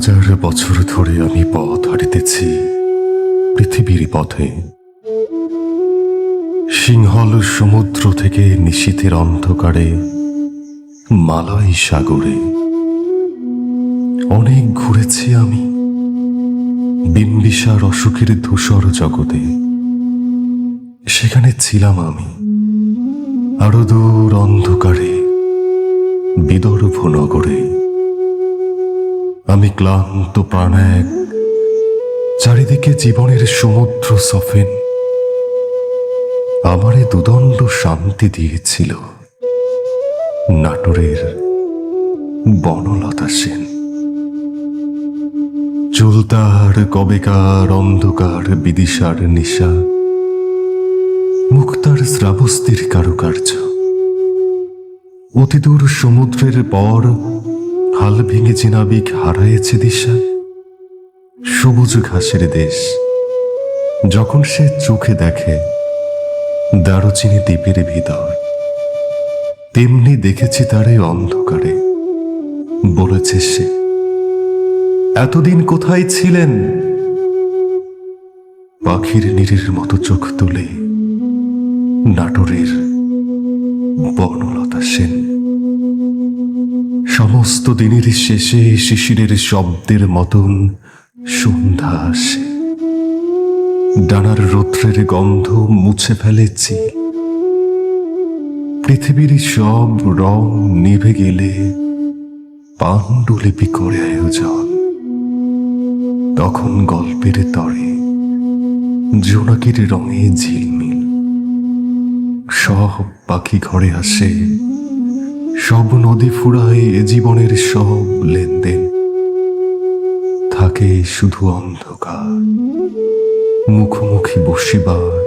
হাজার বছর ধরে আমি পথ হারিতেছি পৃথিবীর পথে। সিংহল সমুদ্র থেকে নিশীথের অন্ধকারে মালয় সাগরে অনেক ঘুরেছি আমি বিম্বিসার অসুখের ধূসর জগতে। সেখানে ছিলাম আমি আরো দূর অন্ধকারে বিদর্ভ নগরে। আমি ক্লান্ত প্রাণায়াক, চারিদিকে জীবনের সমুদ্র সফেন। আমারে দুদণ্ড শান্তি দিয়েছিল নাটোরের বনলতা সেন। চুলতার কবেকার অন্ধকার বিদিশার নিশা, মুক্তার শ্রাবস্তির কারুকার্য। অতিদূর সমুদ্রের পর হাল ভেঙে যে নাবিক হারায়েছে দিশা। সবুজ ঘাসের দেশ যখন সে চোখে দেখে দারুচিনি দ্বীপের ভিতর, তেমনি দেখেছি তারে অন্ধকারে। বলেছে সে, এতদিন কোথায় ছিলেন? পাখির নীড়ের মতো চোখ তুলে নাটোরের বনলতা সেন। সমস্ত দিনের শেষে শিশিরের শব্দের মতন সন্ধ্যা আসে। ডানার রৌদ্রের গন্ধ মুছে ফেলেছি। পৃথিবীর সব রং নিভে গেলে পাণ্ডুলিপি করে আয়োজন। তখন গল্পের তরে জোনাকির রঙে ঝিলমিল। সব পাখি ঘরে আসে, সব নদী ফুরায় এ জীবনের সব লেনদেন। থাকে শুধু অন্ধকার, মুখোমুখি বসিবার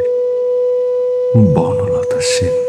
বনলতা সেন।